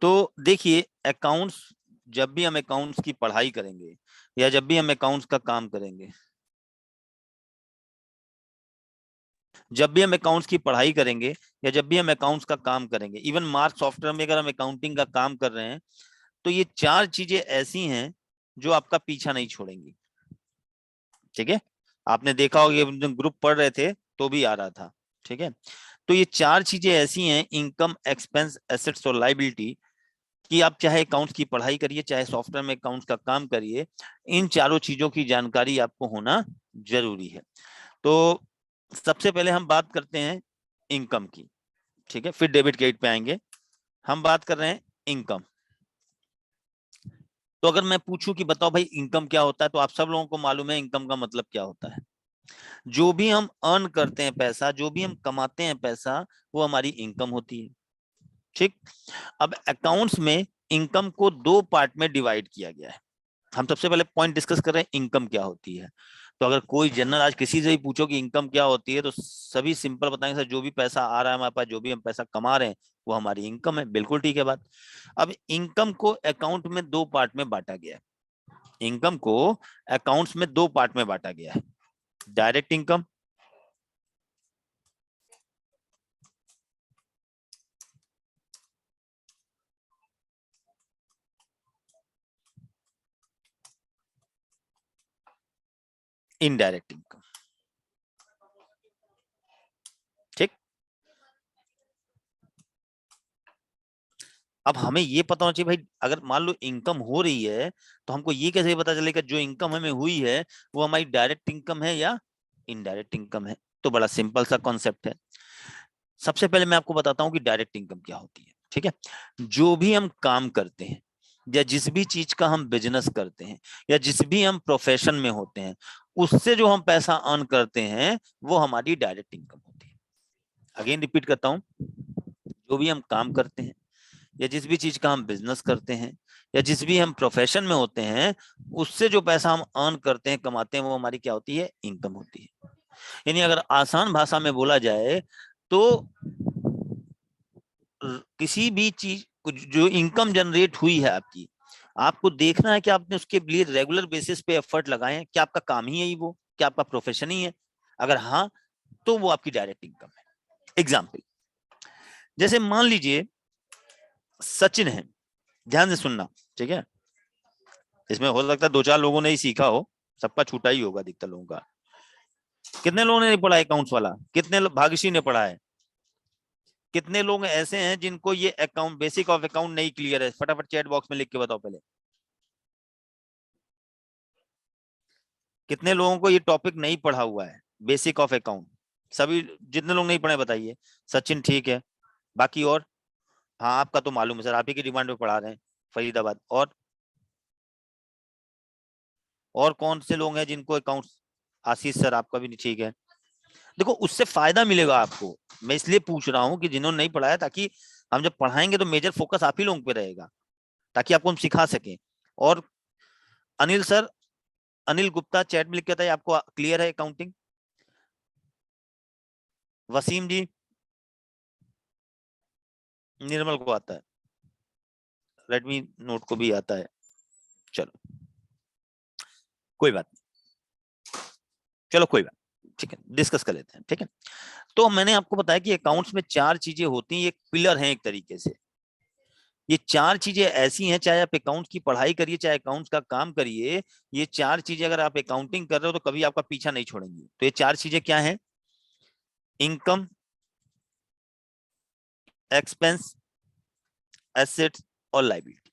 तो देखिए अकाउंट्स, जब भी हम अकाउंट्स की पढ़ाई करेंगे या जब भी हम अकाउंट्स का काम करेंगे, जब भी हम अकाउंट्स की पढ़ाई करेंगे या जब भी हम अकाउंट्स का काम करेंगे, इवन मार्क सॉफ्टवेयर में अगर हम अकाउंटिंग का काम कर रहे हैं, तो ये चार चीजें ऐसी हैं जो आपका पीछा नहीं छोड़ेंगी। ठीक है, आपने देखा होगा ग्रुप पढ़ रहे थे तो भी आ रहा था। ठीक है, तो ये चार चीजें ऐसी हैं, इनकम, एक्सपेंस, एसेट्स और लाइबिलिटी, कि आप चाहे अकाउंट्स की पढ़ाई करिए चाहे सॉफ्टवेयर में अकाउंट्स का काम करिए, इन चारों चीजों की जानकारी आपको होना जरूरी है। तो सबसे पहले हम बात करते हैं इनकम की। ठीक है, फिर डेबिट क्रेडिट पे आएंगे। हम बात कर रहे हैं इनकम। तो अगर मैं पूछूं कि बताओ भाई इनकम क्या होता है, तो आप सब लोगों को मालूम है इनकम का मतलब क्या होता है। जो भी हम अर्न करते हैं पैसा, जो भी हम कमाते हैं पैसा, वो हमारी इनकम होती है। ठीक, अब अकाउंट्स में इनकम को दो पार्ट में डिवाइड किया गया है। हम सबसे पहले पॉइंट डिस्कस कर रहे हैं इनकम क्या होती है। तो अगर कोई जनरल आज किसी से भी पूछो कि इनकम क्या होती है, तो सभी सिंपल बताएंगे सर जो भी पैसा आ रहा है हमारे पास, जो भी हम पैसा कमा रहे हैं, वो हमारी इनकम है। बिल्कुल ठीक है बात। अब इनकम को अकाउंट में दो पार्ट में बांटा गया है। इनकम को अकाउंट्स में दो पार्ट में बांटा गया है, डायरेक्ट इनकम, इनडायरेक्ट इनकम। ठीक, अब हमें ये पता होना चाहिए भाई, अगर मान लो इनकम हो रही है, तो हमको ये कैसे पता चलेगा जो इनकम हमें हुई है वो हमारी डायरेक्ट इनकम है या इनडायरेक्ट इनकम है। तो बड़ा सिंपल सा कॉन्सेप्ट है। सबसे पहले मैं आपको बताता हूँ कि डायरेक्ट इनकम क्या होती है। ठीक है, जो भी हम काम करते हैं या जिस भी चीज का हम बिजनेस करते हैं या जिस भी हम प्रोफेशन में होते हैं, उससे जो हम पैसा अर्न करते हैं वो हमारी डायरेक्ट इनकम होती है। अगेन रिपीट करता हूँ, जो भी हम काम करते हैं या जिस भी चीज का हम बिजनेस करते हैं या जिस भी हम प्रोफेशन में होते हैं, उससे जो पैसा हम अर्न करते हैं, कमाते हैं, वो हमारी क्या होती है, इनकम होती है। यानी अगर आसान भाषा में बोला जाए तो किसी भी चीज जो इनकम जनरेट हुई है आपकी, आपको देखना है कि आपने उसके लिए रेगुलर बेसिस पे एफर्ट लगाए हैं, क्या आपका काम ही है वो, क्या आपका प्रोफेशन ही है। अगर हाँ, तो वो आपकी डायरेक्ट इनकम है। एग्जाम्पल, जैसे मान लीजिए सचिन है, ध्यान से सुनना। ठीक है, इसमें हो सकता है दो चार लोगों ने ही सीखा हो, सबका छूटा ही होगा अधिकतर लोगों का। कितने लोगों ने नहीं पढ़ा अकाउंट्स वाला, कितने भाग्यश्री ने पढ़ा है, कितने लोग ऐसे हैं जिनको ये अकाउंट, बेसिक ऑफ अकाउंट नहीं क्लियर है, फटाफट चैट बॉक्स में लिख के बताओ पहले। कितने लोगों को ये टॉपिक नहीं पढ़ा हुआ है, बेसिक ऑफ अकाउंट। सभी, जितने लोग नहीं पढ़े बताइए। सचिन ठीक है, बाकी और? हाँ आपका तो मालूम है सर, आप ही की डिमांड पे पढ़ा रहे हैं, फरीदाबाद। और कौन से लोग हैं जिनको अकाउंट्स? आशीष सर आपका भी नहीं ठीक है। देखो उससे फायदा मिलेगा आपको, मैं इसलिए पूछ रहा हूँ कि जिन्होंने नहीं पढ़ाया, ताकि हम जब पढ़ाएंगे तो मेजर फोकस आप ही लोगों पे रहेगा, ताकि आपको हम सिखा सकें। और अनिल सर, अनिल गुप्ता चैट में लिख के बताइए आपको क्लियर है अकाउंटिंग। वसीम जी, निर्मल को आता है, रेडमी नोट को भी आता है। चलो कोई बात नहीं, चलो कोई बात, ठीक है डिस्कस कर लेते हैं। ठीक है, तो मैंने आपको बताया कि अकाउंट्स में चार चीजें होती हैं, एक पिलर है एक तरीके से। ये चार चीजें ऐसी हैं, चाहे आप अकाउंट्स की पढ़ाई करिए चाहे अकाउंट्स का काम करिए, ये चार चीजें अगर आप अकाउंटिंग कर रहे हो तो कभी आपका पीछा नहीं छोड़ेंगी। तो ये चार चीजें क्या हैं? इनकम, एक्सपेंस, एसेट्स और लाइबिलिटी।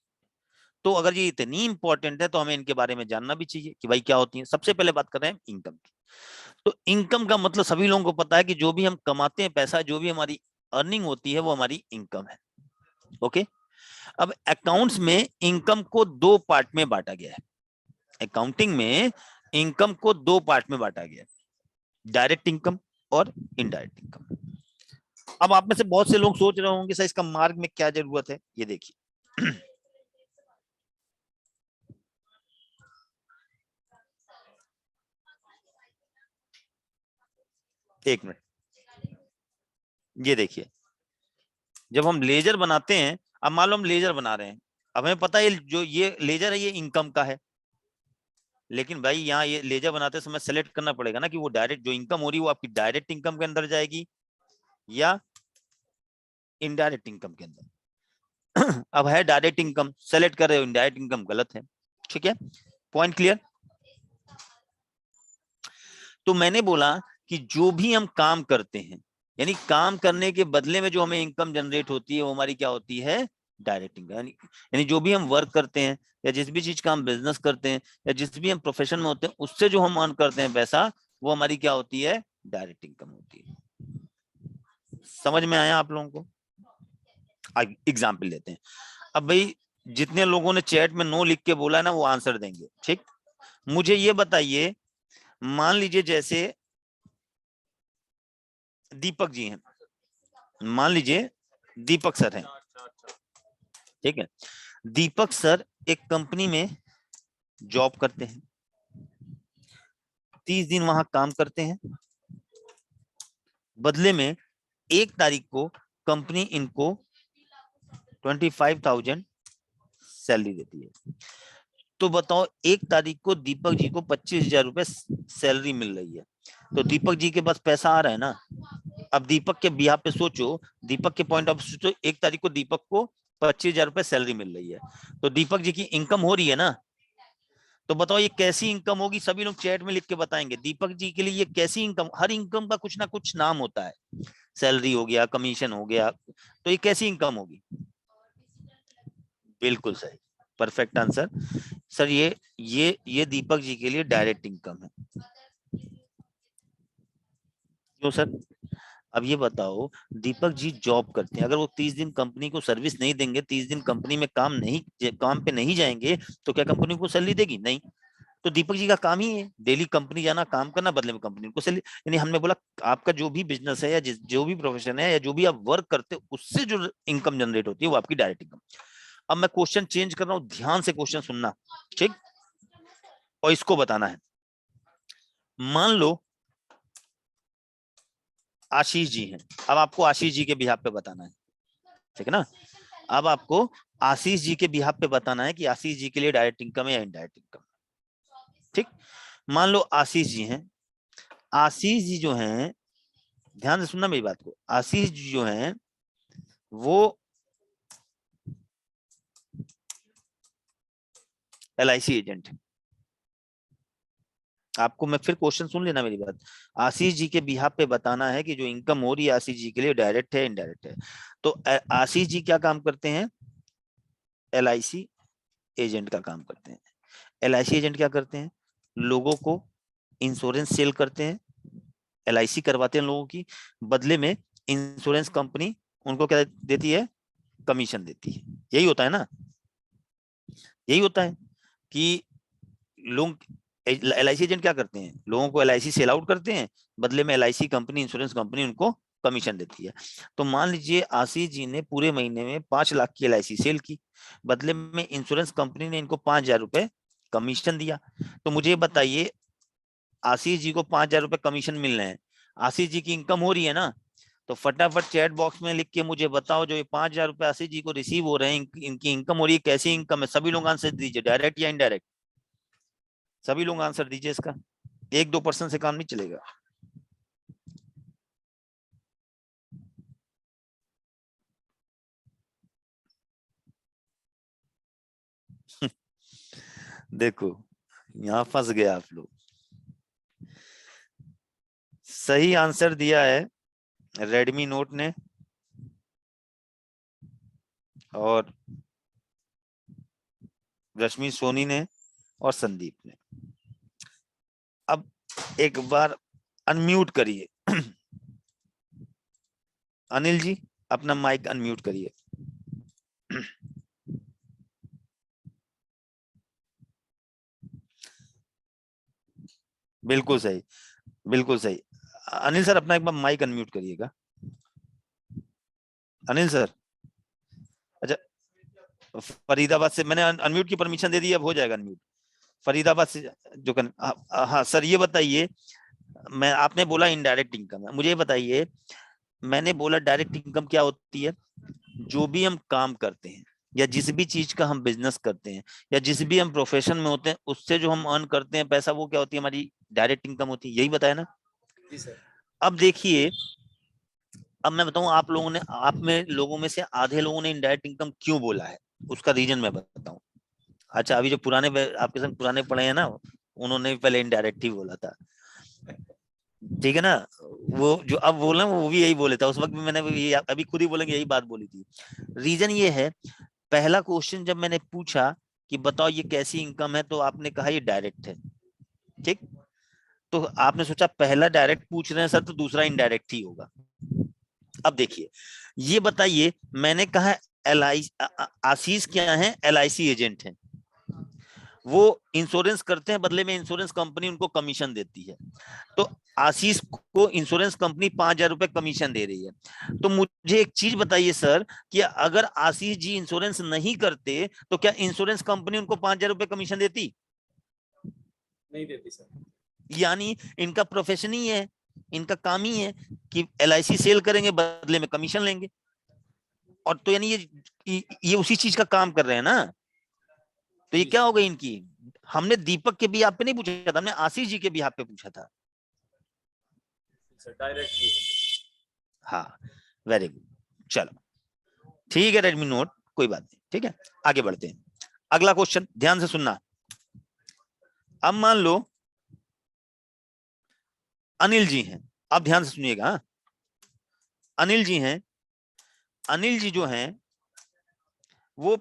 तो अगर ये इतनी इंपॉर्टेंट है तो हमें इनके बारे में जानना भी चाहिए कि भाई क्या होती है। सबसे पहले बात कर रहे हैं इनकम की। तो इनकम का मतलब सभी लोगों को पता है कि जो भी हम कमाते हैं पैसा, जो भी हमारी अर्निंग होती है वो हमारी इनकम है। ओके, अब अकाउंट्स में इनकम को दो पार्ट में बांटा गया है। अकाउंटिंग में इनकम को दो पार्ट में बांटा गया है, डायरेक्ट इनकम और इनडायरेक्ट इनकम। अब आप में से बहुत से लोग सोच रहे होंगे सर इसका मार्क में क्या जरूरत है। ये देखिए एक मिनट, ये देखिए, जब हम लेजर बनाते हैं अब मान लो हम लेजर बना रहे हैं, अब हमें पता है जो ये लेजर है ये इनकम का है, लेकिन भाई यहाँ ये लेजर बनाते समय सेलेक्ट करना पड़ेगा ना कि वो डायरेक्ट जो इनकम हो रही है वो आपकी डायरेक्ट इनकम के अंदर जाएगी या इनडायरेक्ट इनकम के अंदर। अब है डायरेक्ट इनकम, सेलेक्ट कर रहे हो, इनडायरेक्ट इनकम गलत है। ठीक है, पॉइंट क्लियर। तो मैंने बोला कि जो भी हम काम करते हैं, यानी काम करने के बदले में जो हमें इनकम जनरेट होती है वो हमारी क्या होती है, डायरेक्ट इनकम। यानी जो भी हम वर्क करते हैं या जिस भी चीज का हम बिजनेस करते हैं या जिस भी हम प्रोफेशन में होते हैं उससे जो हम अर्न करते हैं पैसा, वो हमारी क्या होती है, डायरेक्ट इनकम होती है। समझ में आया आप लोगों को? एग्जाम्पल लेते हैं। अब भाई जितने लोगों ने चैट में नो लिख के बोला है ना वो आंसर देंगे। ठीक, मुझे ये बताइए, मान लीजिए जैसे दीपक जी हैं, मान लीजिए दीपक सर हैं, ठीक है, दीपक सर एक कंपनी में जॉब करते हैं, 30 दिन वहां काम करते हैं, बदले में 1 तारीख को कंपनी इनको 25,000 सैलरी देती है। तो बताओ 1 तारीख को दीपक जी को 25,000 रुपए सैलरी मिल रही है, तो दीपक जी के पास पैसा आ रहा है ना। अब दीपक के बिहाफ पे सोचो, दीपक के पॉइंट ऑफ सोचो, 1 तारीख को दीपक को 25,000 रुपए सैलरी मिल रही है, तो दीपक जी की इनकम हो रही है ना। तो बताओ ये कैसी इनकम होगी, सभी लोग चैट में लिख के बताएंगे दीपक जी के लिए ये कैसी इनकम। हर इनकम का कुछ ना कुछ नाम होता है, सैलरी हो गया, कमीशन हो गया, तो ये कैसी इनकम होगी। बिल्कुल सही, परफेक्ट आंसर सर। ये दीपक जी के लिए डायरेक्ट इनकम है। क्यों सर? अब ये बताओ, दीपक जी जॉब करते हैं, अगर वो 30 दिन कंपनी को सर्विस नहीं देंगे, 30 दिन कंपनी में काम पे नहीं जाएंगे, तो क्या कंपनी को सैलरी देगी? नहीं। तो दीपक जी का काम ही है डेली कंपनी जाना, काम करना, बदले में कंपनी को सैलरी। यानी हमने बोला आपका जो भी बिजनेस है या जो भी प्रोफेशन है या जो भी आप वर्क करते हो उससे जो इनकम जनरेट होती है वो आपकी डायरेक्ट इनकम। अब मैं क्वेश्चन चेंज कर रहा हूं, ध्यान से क्वेश्चन सुनना, ठीक, और इसको बताना है। मान लो आशीष जी हैं, अब आपको आशीष जी के बिहाफ पे बताना है, ठीक है ना। अब आपको आशीष जी के बिहाफ पे बताना है कि आशीष जी के लिए डायरेक्ट इनकम है या इनडायरेक्ट इनकम। ठीक, मान लो आशीष जी हैं, आशीष जी जो हैं, ध्यान से सुनना मेरी बात को, आशीष जी जो हैं वो LIC एजेंट है। आपको मैं फिर क्वेश्चन सुन लेना मेरी बात, आशीष जी के बिहाफ पे बताना है कि जो इनकम हो रही है आशीष जी के लिए डायरेक्ट है इनडायरेक्ट है। तो आशीष जी क्या काम करते हैं, LIC एजेंट का काम करते हैं। LIC एजेंट क्या करते हैं, लोगों को इंश्योरेंस सेल करते हैं, LIC करवाते हैं लोगों की, बदले में इंश्योरेंस कंपनी उनको क्या देती है, कमीशन देती है। यही होता है ना, यही होता है कि लोग LIC एजेंट क्या करते हैं, लोगों को LIC सेल आउट करते हैं, बदले में LIC कंपनी, इंश्योरेंस कंपनी उनको कमीशन देती है। तो मान लीजिए आशीष जी ने पूरे महीने में 5 लाख की LIC सेल की, बदले में इंश्योरेंस कंपनी ने इनको 5,000 रुपए कमीशन दिया। तो मुझे बताइए, आशीष जी को 5,000 रुपए कमीशन मिल रहे हैं, आशीष जी की इनकम हो रही है ना। तो फटाफट चैट बॉक्स में लिख के मुझे बताओ, जो ये 5,000 रुपए आशीष जी को रिसीव हो रहे हैं, इनकी इनकम हो रही है, कैसी इनकम है। सभी लोग आंसर दीजिए, डायरेक्ट या इनडायरेक्ट, सभी लोग आंसर दीजिए इसका, 1-2% से काम नहीं चलेगा। देखो यहाँ फंस गए आप लोग। सही आंसर दिया है रेडमी नोट ने और रश्मि सोनी ने और संदीप ने। अब एक बार अनम्यूट करिए अनिल जी, अपना माइक अनम्यूट करिए। बिल्कुल सही, बिल्कुल सही। अनिल सर अपना एक बार माइक अनम्यूट करिएगा। अनिल सर, अच्छा, फरीदाबाद से मैंने अनम्यूट की परमिशन दे दी, अब हो जाएगा अनम्यूट। फरीदाबाद से जो हाँ सर, ये बताइए, मैं आपने बोला इनडायरेक्ट इनकम है, मुझे ये बताइए मैंने बोला डायरेक्ट इनकम क्या होती है, जो भी हम काम करते हैं या जिस भी चीज का हम बिजनेस करते हैं या जिस भी हम प्रोफेशन में होते हैं उससे जो हम अर्न करते हैं पैसा, वो क्या होती है, हमारी डायरेक्ट इनकम होती है। यही बताया ना। जी सर। अब देखिए, अब मैं बताऊं, आप में लोगों में से आधे लोगों ने इनडायरेक्ट इनकम क्यों बोला है, उसका रीजन मैं बताऊं। अच्छा, अभी जो आपके संग पुराने पढ़े हैं ना, उन्होंने भी पहले इनडायरेक्ट ही बोला था, ठीक है ना। वो जो अब बोला वो भी यही बोले था, उस वक्त भी मैंने ये अभी खुद ही बोलेंगे यही बात बोली थी। रीजन ये है, पहला क्वेश्चन जब मैंने पूछा कि बताओ ये कैसी इनकम है, तो आपने कहा ये डायरेक्ट है, ठीक। तो आपने सोचा पहला डायरेक्ट पूछ रहे हैं सर, तो दूसरा इनडायरेक्ट ही होगा। अब देखिए, ये बताइए, मैंने कहा एल आई आशीष क्या है, LIC एजेंट है, वो इंश्योरेंस करते हैं, बदले में इंश्योरेंस कंपनी उनको कमीशन देती है। तो आशीष को इंश्योरेंस कंपनी 5,000 रुपए कमीशन दे रही है। तो मुझे एक चीज बताइए सर, कि अगर आशीष जी इंश्योरेंस नहीं करते तो क्या इंश्योरेंस कंपनी उनको 5,000 रुपए कमीशन देती? नहीं देती सर। यानी इनका प्रोफेशन ही है, इनका काम ही है कि LIC सेल करेंगे, बदले में कमीशन लेंगे। और तो यानी ये उसी चीज का काम कर रहे हैं ना। तो ये जी क्या सर। हो गई इनकी, हमने दीपक के बिहाफ पे नहीं पूछा था, हमने आशीष जी के बिहाफ पे पूछा था। सर डायरेक्ट ही। हाँ, वेरी गुड। चलो ठीक है, रेडमी नोट, कोई बात नहीं, ठीक है। आगे बढ़ते हैं, अगला क्वेश्चन ध्यान से सुनना। अब मान लो अनिल जी हैं, अब ध्यान से सुनिएगा, हाँ? अनिल जी हैं, अनिल जी जो हैं वो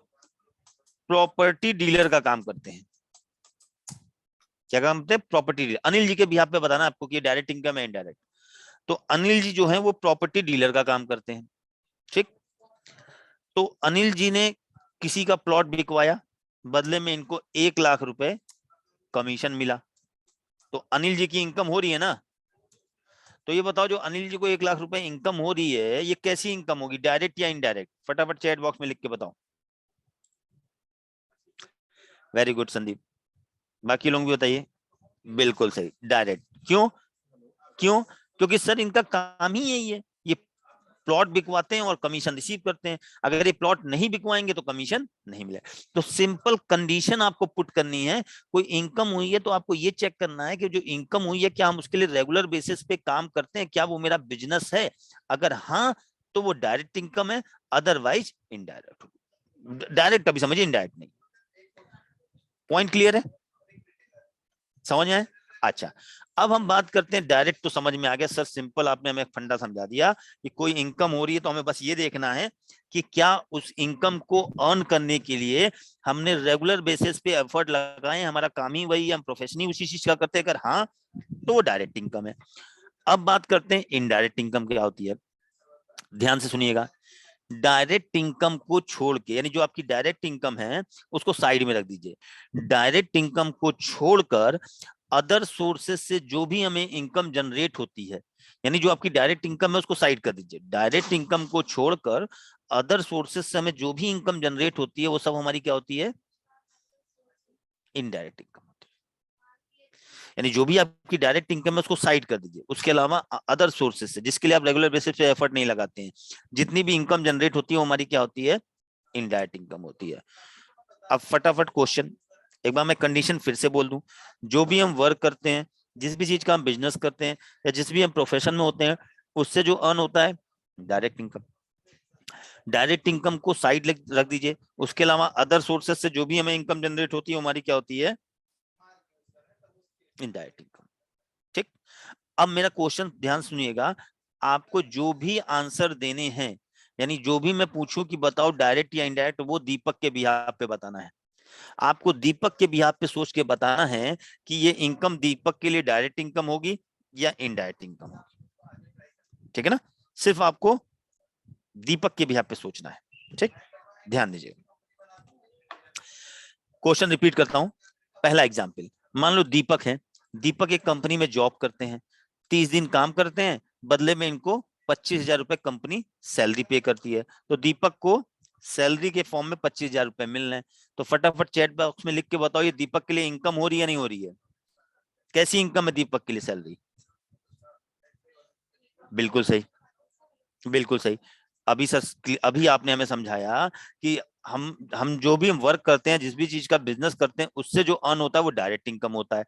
प्रॉपर्टी डीलर का काम करते हैं। क्या काम करते हैं? Property dealer. अनिल जी के बिहाफ पे बताना आपको कि डायरेक्ट इनकम है इनडायरेक्ट। तो अनिल जी जो है वो प्रॉपर्टी डीलर का काम करते हैं, ठीक। तो अनिल जी ने किसी का प्लॉट बिकवाया, बदले में इनको 1,00,000 रुपए कमीशन मिला। तो अनिल जी की इनकम हो रही है ना। तो ये बताओ, जो अनिल जी को 1,00,000 रुपए इनकम हो रही है, ये कैसी इनकम होगी, डायरेक्ट या इनडायरेक्ट? फटाफट चैट बॉक्स में लिख के बताओ। वेरी गुड संदीप, बाकी लोग भी बताइए। बिल्कुल सही, डायरेक्ट। क्यों? क्यों? क्योंकि सर इनका काम ही यही है, ये प्लॉट बिकवाते हैं और कमीशन रिसीव करते हैं। अगर ये प्लॉट नहीं बिकवाएंगे तो कमीशन नहीं मिले। तो सिंपल कंडीशन आपको पुट करनी है, कोई इनकम हुई है तो आपको ये चेक करना है कि जो इनकम हुई है क्या हम उसके लिए रेगुलर बेसिस पे काम करते हैं, क्या वो मेरा बिजनेस है। अगर हाँ, तो वो डायरेक्ट इनकम है, अदरवाइज इनडायरेक्ट। डायरेक्ट अभी समझिए, इनडायरेक्ट नहीं। पॉइंट क्लियर है, समझ में आए? अच्छा, अब हम बात करते हैं डायरेक्ट। तो समझ में आ गया सर, सिंपल आपने हमें फंडा समझा दिया कि कोई इनकम हो रही है तो हमें बस ये देखना है कि क्या उस इनकम को अर्न करने के लिए हमने रेगुलर बेसिस पे एफर्ट लगाए, हमारा काम ही वही, हम प्रोफेशन ही उसी चीज का करते हैं। अगर हाँ, तो वो डायरेक्ट इनकम है। अब बात करते हैं इनडायरेक्ट इनकम क्या होती है। ध्यान से सुनिएगा, डायरेक्ट इनकम को छोड़ के, यानी जो आपकी डायरेक्ट इनकम है उसको साइड में रख दीजिए। डायरेक्ट इनकम को छोड़कर अदर सोर्सेस से जो भी हमें इनकम जनरेट होती है, यानी जो आपकी डायरेक्ट इनकम है उसको साइड कर दीजिए। डायरेक्ट इनकम को छोड़कर अदर सोर्सेस से हमें जो भी इनकम जनरेट होती है वो सब हमारी क्या होती है, इनडायरेक्ट इनकम होती है। यानी जो भी आपकी डायरेक्ट इनकम है उसको साइड कर दीजिए, उसके अलावा अदर सोर्सेस से जिसके लिए आप रेगुलर बेसिस पे एफर्ट नहीं लगाते हैं, जितनी भी इनकम जनरेट होती है वो हमारी क्या होती है, इनडायरेक्ट इनकम होती है। अब फटाफट क्वेश्चन, एक बार मैं कंडीशन फिर से बोल दूं, जो भी हम वर्क करते हैं, जिस भी चीज का हम बिजनेस करते हैं या जिस भी हम प्रोफेशन में होते हैं, उससे जो अर्न होता है डायरेक्ट इनकम। डायरेक्ट इनकम को साइड रख दीजिए, उसके अलावा अदर सोर्सेस से जो भी हमें इनकम जनरेट होती है हमारी क्या होती है, इनडायरेक्ट इनकम, ठीक। अब मेरा क्वेश्चन ध्यान सुनिएगा, आपको जो भी आंसर देने हैं, यानी जो भी मैं पूछूं कि बताओ डायरेक्ट या इनडायरेक्ट, वो दीपक के बिहाफ पे बताना है। आपको दीपक के बिहाफ पे सोच के बताना है कि ये इनकम दीपक के लिए डायरेक्ट इनकम होगी या इनडायरेक्ट इनकम होगी, ठीक है ना। सिर्फ आपको दीपक के बिहाफ पे सोचना है, ठीक। ध्यान दीजिए, क्वेश्चन रिपीट करता हूं। पहला एग्जाम्पल, मान लो दीपक है, दीपक एक कंपनी में जॉब करते हैं, 30 दिन काम करते हैं, बदले में इनको 25,000 रुपए कंपनी सैलरी पे करती है। तो दीपक को सैलरी के फॉर्म में 25,000 रुपए मिल रहे हैं। तो फटाफट चैट बॉक्स में लिख के बताओ, ये दीपक के लिए इनकम हो रही है या नहीं हो रही है? कैसी इनकम है दीपक के लिए, सैलरी? बिल्कुल सही, बिल्कुल सही। अभी सर, अभी आपने हमें समझाया कि हम जो भी वर्क करते हैं, जिस भी चीज का बिजनेस करते हैं, उससे जो अर्न होता है वो डायरेक्ट इनकम होता है।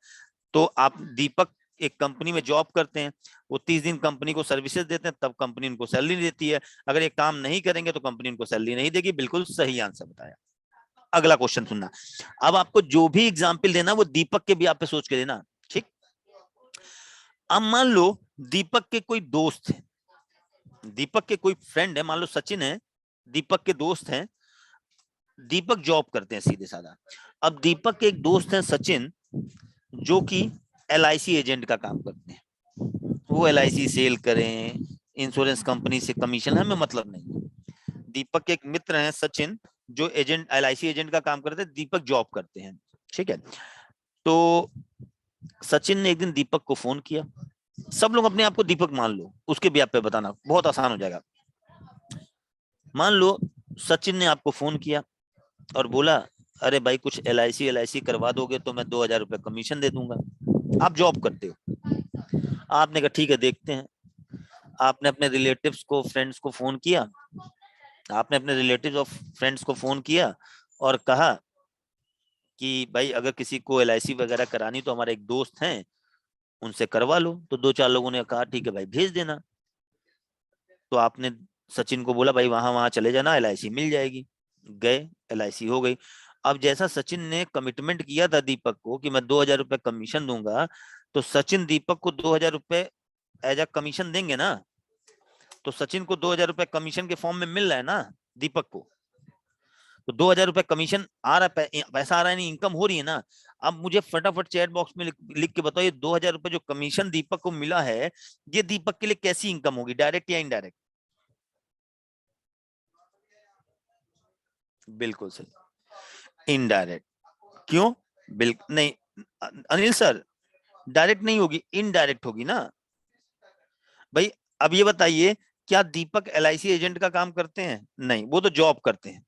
तो आप दीपक एक कंपनी में जॉब करते हैं, वो 30 दिन कंपनी को सर्विसेज देते हैं, तब कंपनी उनको सैलरी देती है। अगर ये काम नहीं करेंगे तो कंपनी उनको सैलरी नहीं देगी। बिल्कुल सही आंसर बताया। अगला क्वेश्चन सुनना। अब आपको जो भी एग्जाम्पल देना वो दीपक के भी आप पे सोच के देना, ठीक। अब मान लो दीपक के कोई दोस्त है, दीपक के कोई फ्रेंड है, मान लो सचिन है, दीपक के दोस्त हैं। दीपक जॉब करते हैं सीधे साधा। अब दीपक के एक दोस्त हैं सचिन, जो कि LIC एजेंट का काम करते हैं। वो LIC सेल करें, इंश्योरेंस कंपनी से कमीशन, हमें मतलब नहीं। दीपक के एक मित्र हैं सचिन, जो एजेंट LIC एजेंट का काम करते हैं, दीपक जॉब करते हैं, ठीक है। तो सचिन ने एक दिन दीपक को फोन किया। सब लोग अपने आप को दीपक मान लो, उसके भी आप पे बताना बहुत आसान हो जाएगा। मान लो सचिन ने आपको फोन किया और बोला, अरे भाई कुछ LIC करवा दोगे तो मैं 2000 रुपए कमीशन दे दूंगा। आप जॉब करते हो। आपने कहा ठीक है देखते हैं। आपने अपने रिलेटिव्स को, फ्रेंड्स को फोन किया। आपने अपने रिलेटिव्स और फ्रेंड्स को फोन किया और कहा कि भाई अगर किसी को LIC वगैरह करानी तो हमारे एक दोस्त हैं, उनसे करवा लो। तो 2-4 लोगों ने कहा ठीक है भाई भेज देना। तो आपने सचिन को बोला भाई वहां वहां चले जाना, LIC मिल जाएगी। गए, LIC हो गई। अब जैसा सचिन ने कमिटमेंट किया था दीपक को कि मैं 2000 रुपए कमीशन दूंगा, तो सचिन दीपक को 2000 रुपए एज अ कमीशन देंगे ना। तो सचिन को 2000 रुपए कमीशन के फॉर्म में मिल रहा है ना दीपक को। तो 2000 रुपए कमीशन आ रहा है, पैसा आ रहा है, नहीं इनकम हो रही है ना। अब मुझे फटाफट चैट बॉक्स में लिख के बताओ, ये 2000 रुपए जो कमीशन दीपक को मिला है, ये दीपक के लिए कैसी इनकम होगी, डायरेक्ट या इनडायरेक्ट? बिल्कुल सही, इनडायरेक्ट। क्यों? बिल्कुल नहीं अनिल सर, डायरेक्ट नहीं होगी, इनडायरेक्ट होगी ना भाई। अब ये बताइए, क्या दीपक LIC एजेंट का काम करते हैं? नहीं, वो तो जॉब करते हैं।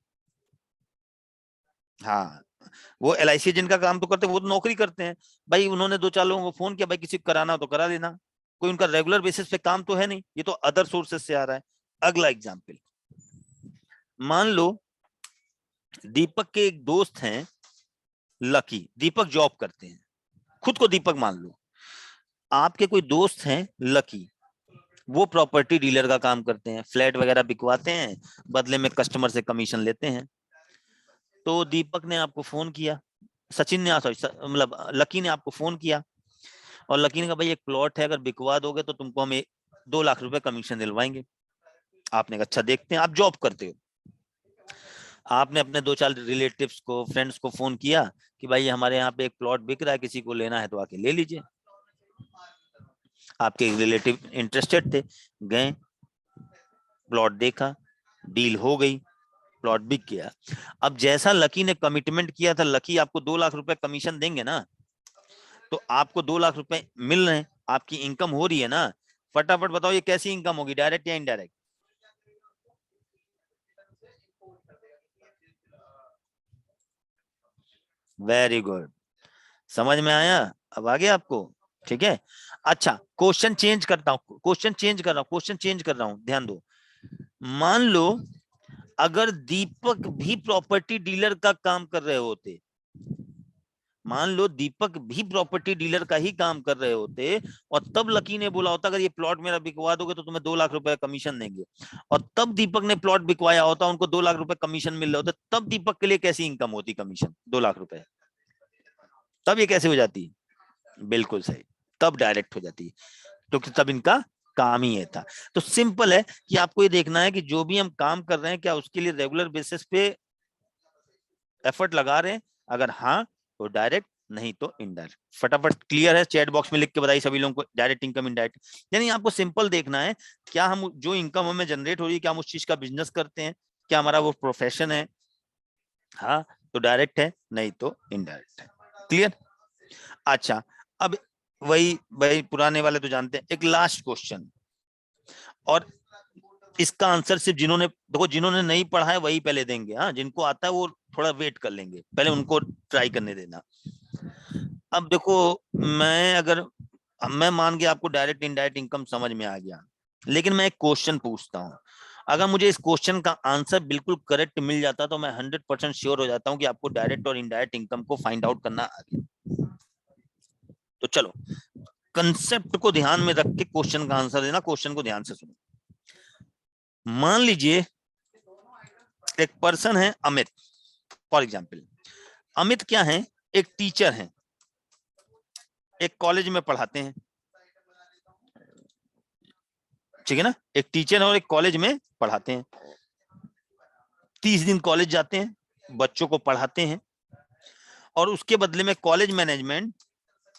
हाँ, वो LIC एजेंट का काम तो करते हैं, वो तो नौकरी करते हैं। भाई उन्होंने 2-4 लोगों को फोन किया, भाई किसी को कराना हो तो करा लेना। कोई उनका रेगुलर बेसिस पे काम तो है नहीं, ये तो अदर सोर्सेस से आ रहा है। अगला एग्जाम्पल, मान लो दीपक के एक दोस्त हैं लकी, दीपक जॉब करते हैं, खुद को दीपक मान लो। आपके कोई दोस्त हैं लकी, वो प्रॉपर्टी डीलर का काम करते हैं, फ्लैट वगैरह बिकवाते हैं, बदले में कस्टमर से कमीशन लेते हैं। तो दीपक ने आपको फोन किया, सचिन ने सॉरी मतलब लकी ने आपको फोन किया और लकी ने कहा भाई एक प्लॉट है, अगर बिकवा दोगे तो तुमको हम 2 लाख रुपए कमीशन दिलवाएंगे। आपने कहा अच्छा देखते हैं। आप जॉब करते हो, आपने अपने 2-4 रिलेटिव्स को, फ्रेंड्स को फोन किया कि भाई हमारे यहाँ पे एक प्लॉट बिक रहा है, किसी को लेना है तो आके ले लीजिए। आपके रिलेटिव इंटरेस्टेड थे, गए, प्लॉट देखा, डील हो गई, प्लॉट बिक गया। अब जैसा लकी ने कमिटमेंट किया था, लकी आपको 2 लाख रुपए कमीशन देंगे ना। तो आपको 2 लाख रुपए मिल रहे हैं, आपकी इनकम हो रही है ना। फटाफट बताओ ये कैसी इनकम होगी, डायरेक्ट या इनडायरेक्ट? वेरी गुड, समझ में आया? अब आ गया आपको? ठीक है। अच्छा, क्वेश्चन चेंज करता हूं, क्वेश्चन चेंज कर रहा हूं, क्वेश्चन चेंज कर रहा हूं, ध्यान दो। मान लो अगर दीपक भी प्रॉपर्टी डीलर का काम कर रहे होते, मान लो दीपक भी प्रॉपर्टी डीलर का ही काम कर रहे होते, और तब लकी ने बोला होता अगर ये प्लॉट मेरा बिकवा दोगे तो तुम्हें 2 लाख रुपए कमीशन देंगे, और तब दीपक ने प्लॉट बिकवाया होता, उनको 2 लाख रुपए कमीशन मिल रहे होते, तब दीपक के लिए कैसी इनकम होती, कमीशन 2 लाख रुपए? तब ये कैसे हो जाती? बिल्कुल सही, तब डायरेक्ट हो जाती है, क्योंकि तब इनका काम ही ये था। तो सिंपल है कि आपको ये देखना है कि जो भी हम काम कर रहे हैं, क्या उसके लिए रेगुलर बेसिस पे एफर्ट लगा रहे हैं। अगर हाँ तो डायरेक्ट, नहीं तो इनडायरेक्ट। फटाफट क्लियर है? चैट बॉक्स में लिख के बताइए सभी लोगों को, डायरेक्ट इनकम इनडायरेक्ट। यानी आपको सिंपल देखना है, क्या हम जो इनकम हमें जनरेट हो रही है, क्या हम उस चीज का बिजनेस करते हैं, क्या हमारा वो प्रोफेशन है। हाँ तो डायरेक्ट है, नहीं तो इनडायरेक्ट है। क्लियर? अच्छा, अब वही वही पुराने वाले तो जानते हैं। एक लास्ट क्वेश्चन, और इसका आंसर सिर्फ जिन्होंने, देखो जिन्होंने नहीं पढ़ा है वही पहले देंगे, हाँ जिनको आता है वो थोड़ा वेट कर लेंगे, पहले उनको ट्राई करने देना। अब देखो, मैं अगर मैं मान गया आपको डायरेक्ट इनडायरेक्ट इनकम समझ में आ गया, लेकिन मैं एक क्वेश्चन पूछता हूँ, अगर मुझे इस क्वेश्चन का आंसर बिल्कुल करेक्ट मिल जाता तो मैं 100% श्योर हो जाता हूँ कि आपको डायरेक्ट और इनडायरेक्ट इनकम को फाइंड आउट करना आ गया। तो चलो कंसेप्ट को ध्यान में रख के क्वेश्चन का आंसर देना, क्वेश्चन को ध्यान से सुनो। मान लीजिए एक पर्सन है अमित, फॉर एग्जाम्पल अमित क्या है, एक टीचर है, एक कॉलेज में पढ़ाते हैं, ठीक है ना, एक टीचर और एक कॉलेज में पढ़ाते हैं, 30 दिन कॉलेज जाते हैं, बच्चों को पढ़ाते हैं, और उसके बदले में कॉलेज मैनेजमेंट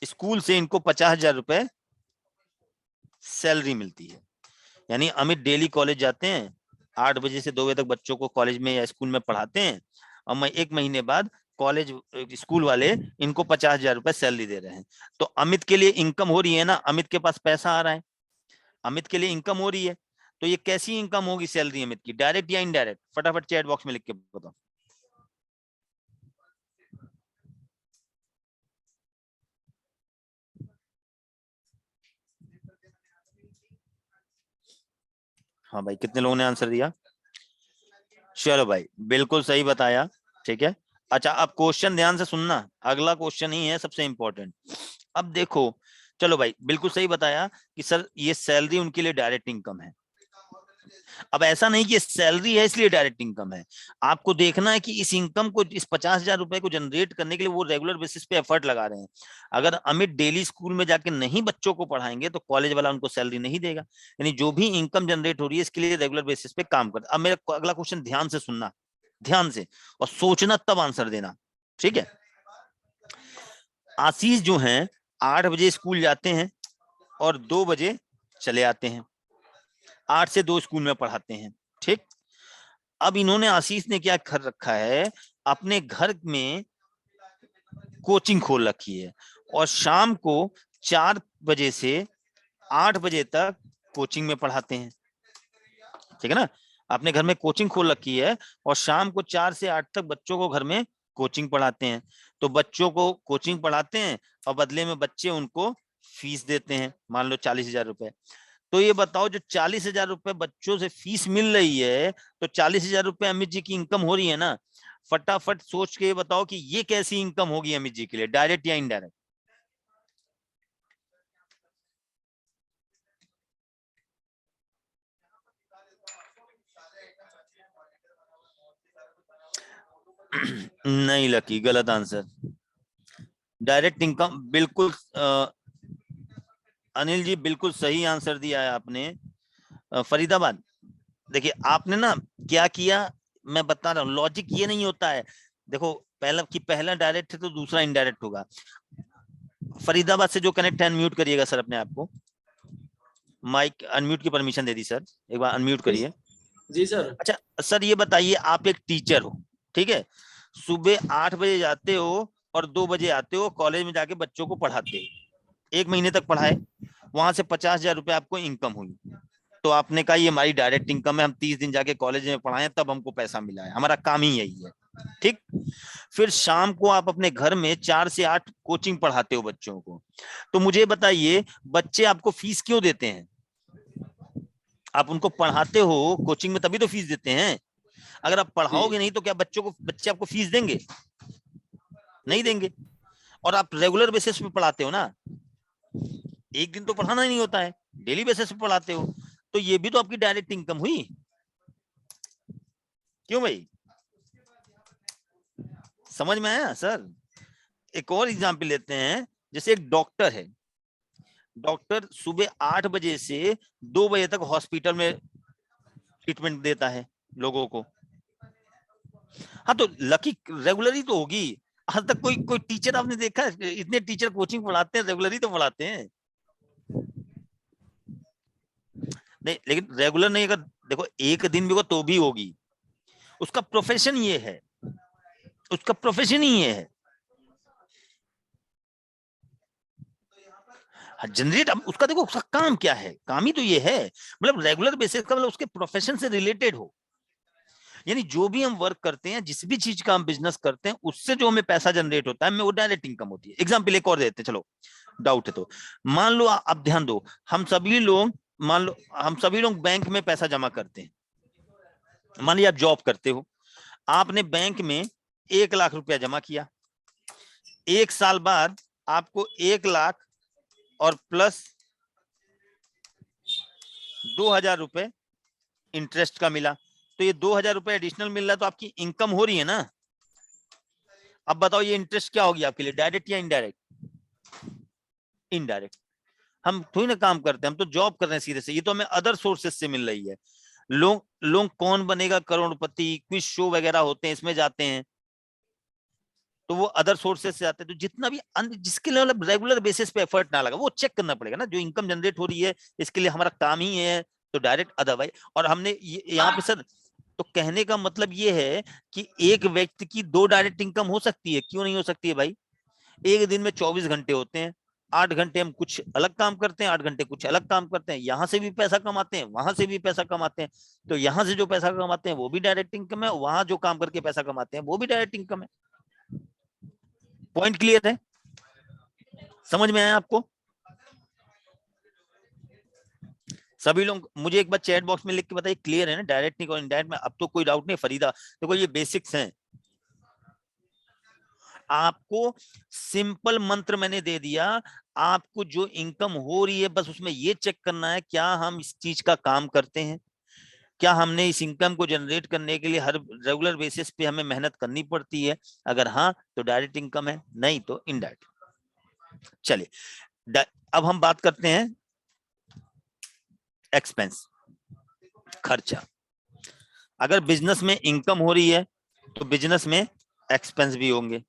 स्कूल से इनको 50,000 रुपए सैलरी मिलती है। यानी अमित डेली कॉलेज जाते हैं, 8 बजे से 2 बजे तक बच्चों को कॉलेज में या स्कूल में पढ़ाते हैं, और मैं 1 महीने बाद कॉलेज स्कूल वाले इनको 50,000 रुपए सैलरी दे रहे हैं। तो अमित के लिए इनकम हो रही है ना, अमित के पास पैसा आ रहा है, अमित के लिए इनकम हो रही है। तो ये कैसी इनकम होगी सैलरी अमित की, डायरेक्ट या इनडायरेक्ट? फटाफट चैट बॉक्स में लिख के बताओ। हाँ भाई, कितने लोगों ने आंसर दिया? चलो भाई, बिल्कुल सही बताया, ठीक है। अच्छा अब क्वेश्चन ध्यान से सुनना, अगला क्वेश्चन ही है सबसे इंपॉर्टेंट। अब देखो, चलो भाई बिल्कुल सही बताया कि सर ये सैलरी उनके लिए डायरेक्ट इनकम है। अब ऐसा नहीं कि सैलरी है इसलिए डायरेक्ट इनकम है, आपको देखना है कि इस इनकम को, इस 50,000 रुपए को जनरेट करने के लिए वो रेगुलर बेसिस पे एफर्ट लगा रहे हैं। अगर अमित डेली स्कूल में जाके नहीं बच्चों को पढ़ाएंगे तो कॉलेज वाला उनको सैलरी नहीं देगा। यानी जो भी इनकम जनरेट हो रही है इसके लिए रेगुलर बेसिस पे काम कर। अब मेरा अगला क्वेश्चन ध्यान से सुनना, ध्यान से, और सोचना तब आंसर देना, ठीक है। आशीष जो है 8 बजे स्कूल जाते हैं और 2 बजे चले आते हैं, 8 से 2 स्कूल में पढ़ाते हैं, ठीक। अब इन्होंने, आशीष ने क्या कर रखा है, अपने घर में कोचिंग खोल रखी है, और शाम को 4 बजे से 8 बजे तक कोचिंग में पढ़ाते हैं, ठीक है ना। अपने घर में कोचिंग खोल रखी है और शाम को 4 से 8 तक बच्चों को घर में कोचिंग पढ़ाते हैं। तो बच्चों को कोचिंग पढ़ाते हैं और बदले में बच्चे उनको फीस देते हैं, मान लो 40,000 रुपए। तो ये बताओ, जो 40,000 रुपए बच्चों से फीस मिल रही है, तो 40,000 रुपए अमित जी की इनकम हो रही है ना। फटाफट सोच के ये बताओ कि ये कैसी इनकम होगी अमित जी के लिए, डायरेक्ट या इनडायरेक्ट? नहीं लकी, गलत आंसर। डायरेक्ट इनकम बिल्कुल, अनिल जी बिल्कुल सही आंसर दिया है आपने। फरीदाबाद, देखिए आपने ना क्या किया, मैं बता रहा हूँ, लॉजिक ये नहीं होता है। देखो पहला डायरेक्ट है तो दूसरा इनडायरेक्ट होगा। फरीदाबाद से जो कनेक्ट है अनम्यूट करिएगा सर अपने आप को, माइक अनम्यूट की परमिशन दे दी सर, एक बार अनम्यूट करिए। जी सर। अच्छा सर ये बताइए, आप एक टीचर हो, ठीक है, सुबह 8 बजे जाते हो और 2 बजे आते हो, कॉलेज में जाके बच्चों को पढ़ाते हो, 1 महीने तक पढ़ाए, वहां से 50,000 रुपए आपको इनकम हुई। तो आपने कहा ये हमारी डायरेक्ट इनकम है, हम 30 दिन जाके कॉलेज में पढ़ाए तब हमको पैसा मिला है, हमारा काम ही यही है, ठीक। फिर शाम को आप अपने घर में 4 से 8 कोचिंग पढ़ाते हो बच्चों को। तो मुझे बताइए, बच्चे आपको फीस क्यों देते हैं? आप उनको पढ़ाते हो कोचिंग में तभी तो फीस देते हैं। अगर आप पढ़ाओगे नहीं तो क्या बच्चे आपको फीस देंगे? नहीं देंगे। और आप रेगुलर बेसिस पे पढ़ाते हो ना, एक दिन तो पढ़ाना ही नहीं होता है, डेली बेसिस पे पढ़ाते हो, तो ये भी तो आपकी डायरेक्ट इनकम हुई। क्यों भाई, समझ में आया सर? एक और एग्जाम्पल लेते हैं, जैसे एक डॉक्टर है, डॉक्टर सुबह 8 बजे से 2 बजे तक हॉस्पिटल में ट्रीटमेंट देता है लोगों को। हाँ तो लकी रेगुलरी तो होगी। आज तक कोई कोई टीचर आपने देखा है? इतने टीचर कोचिंग पढ़ाते हैं, रेगुलरी तो पढ़ाते हैं नहीं, लेकिन रेगुलर नहीं, अगर देखो एक दिन भी हो तो भी होगी, उसका प्रोफेशन ये है, उसका प्रोफेशन ही ये है। जनरेट, उसका देखो उसका काम क्या है, काम ही तो ये है, मतलब रेगुलर बेसिस का मतलब उसके प्रोफेशन से रिलेटेड हो। यानी जो भी हम वर्क करते हैं, जिस भी चीज का हम बिजनेस करते हैं, उससे जो हमें पैसा जनरेट होता है, हमें वो डायरेक्ट इनकम होती है। एग्जाम्पल एक और देते हैं, चलो डाउट है तो, मान लो आप ध्यान दो, हम सभी लोग मान लो हम सभी लोग बैंक में पैसा जमा करते हैं, मान लीजिए आप जॉब करते हो, आपने बैंक में 1 लाख रुपया जमा किया, 1 साल बाद आपको 1 लाख और प्लस 2,000 रुपए इंटरेस्ट का मिला, तो ये 2,000 रुपए एडिशनल मिल रहा है, तो आपकी इनकम हो रही है ना। अब बताओ ये इंटरेस्ट क्या होगी आपके लिए, डायरेक्ट या इनडायरेक्ट? इनडायरेक्ट। हम थोड़ी ना काम करते हैं, हम तो जॉब कर रहे हैं सीधे से, ये तो हमें अदर सोर्सेस से मिल रही है। लोग लोग कौन बनेगा करोड़पति, क्विज शो वगैरह होते हैं, इसमें जाते हैं, तो वो अदर सोर्सेस से आते हैं। तो जितना भी जिसके लिए मतलब रेगुलर बेसिस पे एफर्ट ना लगा, वो चेक करना पड़ेगा ना, जो इनकम जनरेट हो रही है इसके लिए हमारा काम ही है, तो डायरेक्ट अदरवाइज। और हमने यहाँ पे सर, तो कहने का मतलब ये है कि एक व्यक्ति की 2 डायरेक्ट इनकम हो सकती है, क्यों नहीं हो सकती है भाई? एक दिन में 24 घंटे होते हैं, 8 घंटे हम कुछ अलग काम करते हैं, 8 घंटे कुछ अलग काम करते हैं, यहाँ से भी पैसा कमाते हैं, वहां से भी पैसा कमाते हैं। तो यहाँ से जो पैसा कमाते हैं वो भी डायरेक्ट इनकम है, वहां जो काम करके पैसा कमाते हैं वो भी डायरेक्ट इनकम है। पॉइंट क्लियर है? समझ में आया आपको? सभी लोग मुझे एक बार चैट बॉक्स में लिख के बताइए, क्लियर है ना, डायरेक्ट नहीं इनडायरेक्ट में? अब तो कोई डाउट नहीं। फरीदा देखो, ये बेसिक्स हैं, आपको सिंपल मंत्र मैंने दे दिया। आपको जो इनकम हो रही है बस उसमें ये चेक करना है, क्या हम इस चीज का काम करते हैं, क्या हमने इस इनकम को जनरेट करने के लिए हर रेगुलर बेसिस पे हमें मेहनत करनी पड़ती है। अगर हाँ तो डायरेक्ट इनकम है, नहीं तो इनडायरेक्ट। चलिए अब हम बात करते हैं एक्सपेंस, खर्चा। अगर बिजनेस में इनकम हो रही है तो बिजनेस में एक्सपेंस भी होंगे,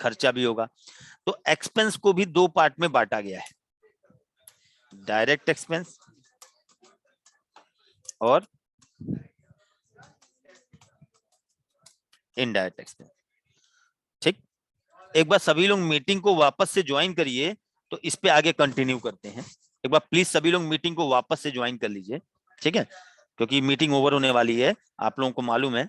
खर्चा भी होगा। तो एक्सपेंस को भी 2 पार्ट में बांटा गया है, डायरेक्ट एक्सपेंस और इनडायरेक्ट एक्सपेंस। ठीक, एक बार सभी लोग मीटिंग को वापस से ज्वाइन करिए, तो इस पे आगे कंटिन्यू करते हैं। एक बार प्लीज सभी लोग मीटिंग को वापस से ज्वाइन कर लीजिए, ठीक है, क्योंकि मीटिंग ओवर होने वाली है, आप लोगों को मालूम है।